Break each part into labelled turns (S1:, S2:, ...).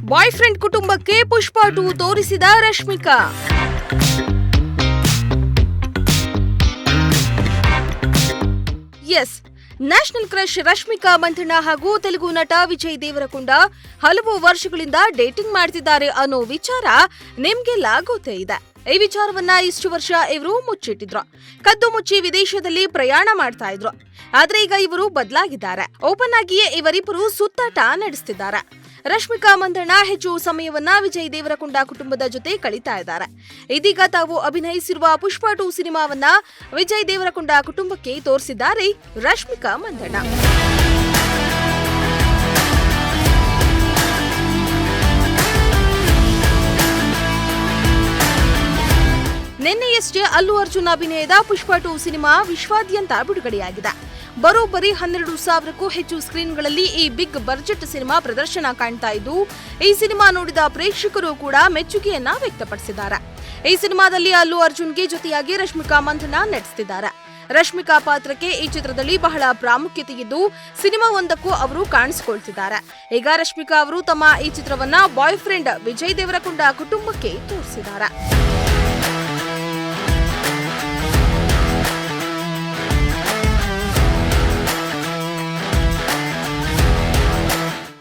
S1: Boy friend ಕುಟುಂಬಕ್ಕೆ ಪುಷ್ಪ 2 ತೋರಿಸಿದ Rashmika. Yes, national crush Rashmika Mandanna ಹಾಗೂ ತೆಲುಗು ನಟ ವಿಜಯ್ ದೇವರಕೊಂಡ ಹಲವು ವರ್ಷಗಳಿಂದ ಡೇಟಿಂಗ್ ಮಾಡ್ತಿದ್ದಾರೆ ಅನ್ನೋ ವಿಚಾರ ನಿಮ್ಗೆಲ್ಲ ಗೊತ್ತೇ ಇದೆ. ಈ ವಿಚಾರವನ್ನ ಇಷ್ಟು ವರ್ಷ ಇವರು ಮುಚ್ಚಿಟ್ಟಿದ್ರು. ಕದ್ದು ಮುಚ್ಚಿ ವಿದೇಶದಲ್ಲಿ ಪ್ರಯಾಣ ಮಾಡ್ತಾ ಇದ್ರು. ಆದ್ರೆ ಈಗ ಇವರು ಬದಲಾಗಿದ್ದಾರೆ. ಓಪನ್ ಆಗಿಯೇ ಇವರಿಬ್ಬರು ಸುತ್ತಾಟ ನಡೆಸ್ತಿದ್ದಾರೆ. ರಶ್ಮಿಕಾ ಮಂದಣ್ಣ ಹೆಚ್ಚು ಸಮಯವನ್ನ ವಿಜಯ್ ದೇವರಕೊಂಡ ಕುಟುಂಬದ ಜೊತೆ ಕಳೀತಾ ಇದ್ದಾರೆ. ಇದೀಗ ತಾವು ಅಭಿನಯಿಸಿರುವ ಪುಷ್ಪ 2 ಸಿನಿಮಾವನ್ನ ವಿಜಯ್ ದೇವರಕೊಂಡ ಕುಟುಂಬಕ್ಕೆ ತೋರಿಸಿದ್ದಾರೆ ರಶ್ಮಿಕಾ ಮಂದಣ್ಣ. ನಿನ್ನೆಯಷ್ಟೇ ಅಲ್ಲು ಅರ್ಜುನ್ ಅಭಿನಯದ ಪುಷ್ಪ 2 ಸಿನಿಮಾ ವಿಶ್ವಾದ್ಯಂತ ಬಿಡುಗಡೆಯಾಗಿದೆ. ಬರೋಬ್ಬರಿ 12,000ಕ್ಕೂ ಹೆಚ್ಚು ಸ್ಕ್ರೀನ್ಗಳಲ್ಲಿ ಈ ಬಿಗ್ ಬಜೆಟ್ ಸಿನಿಮಾ ಪ್ರದರ್ಶನ ಕಾಣ್ತಾ ಇದ್ದು, ಈ ಸಿನಿಮಾ ನೋಡಿದ ಪ್ರೇಕ್ಷಕರು ಕೂಡ ಮೆಚ್ಚುಗೆಯನ್ನ ವ್ಯಕ್ತಪಡಿಸಿದ್ದಾರೆ. ಈ ಸಿನಿಮಾದಲ್ಲಿ ಅಲ್ಲು ಅರ್ಜುನ್ಗೆ ಜೊತೆಯಾಗಿ ರಶ್ಮಿಕಾ ಮಂದಣ್ಣ ನಟಿಸುತ್ತಿದ್ದಾರೆ. ರಶ್ಮಿಕಾ ಪಾತ್ರಕ್ಕೆ ಈ ಚಿತ್ರದಲ್ಲಿ ಬಹಳ ಪ್ರಾಮುಖ್ಯತೆ ಇದ್ದು, ಸಿನಿಮಾ ಒಂದಕ್ಕೂ ಅವರು ಕಾಣಿಸಿಕೊಳ್ತಿದ್ದಾರೆ. ಈಗ ರಶ್ಮಿಕಾ ಅವರು ತಮ್ಮ ಈ ಚಿತ್ರವನ್ನ ಬಾಯ್ ಫ್ರೆಂಡ್ ವಿಜಯ್ ದೇವರಕೊಂಡ ಕುಟುಂಬಕ್ಕೆ ತೋರಿಸಿದ್ದಾರೆ.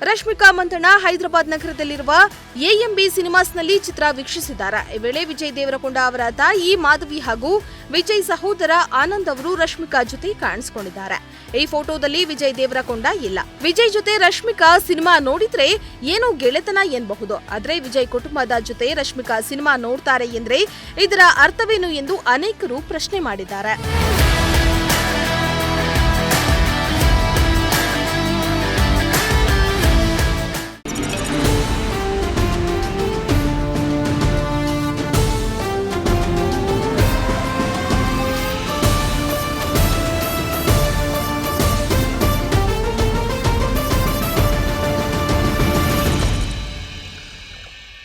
S1: ರಶ್ಮಿಕಾ ಮಂದಣ್ಣ ಹೈದರಾಬಾದ್ ನಗರದಲ್ಲಿರುವ ಎಎಂಬಿ ಸಿನಿಮಾಸ್ನಲ್ಲಿ ಚಿತ್ರ ವೀಕ್ಷಿಸಿದ್ದಾರೆ. ಈ ವೇಳೆ ವಿಜಯ್ ದೇವರಕೊಂಡ ಅವರ ತಾಯಿ ಮಾಧವಿ ಹಾಗೂ ವಿಜಯ್ ಸಹೋದರ ಆನಂದ್ ಅವರು ರಶ್ಮಿಕಾ ಜೊತೆ ಕಾಣಿಸಿಕೊಂಡಿದ್ದಾರೆ. ಈ ಫೋಟೋದಲ್ಲಿ ವಿಜಯ್ ದೇವರಕೊಂಡ ಇಲ್ಲ. ವಿಜಯ್ ಜೊತೆ ರಶ್ಮಿಕಾ ಸಿನಿಮಾ ನೋಡಿದ್ರೆ ಏನೋ ಗೆಳೆತನ ಎನ್ನಬಹುದು. ಆದ್ರೆ ವಿಜಯ್ ಕುಟುಂಬದ ಜೊತೆ ರಶ್ಮಿಕಾ ಸಿನಿಮಾ ನೋಡ್ತಾರೆ ಎಂದ್ರೆ ಇದರ ಅರ್ಥವೇನು ಎಂದು ಅನೇಕರು ಪ್ರಶ್ನೆ ಮಾಡಿದ್ದಾರೆ.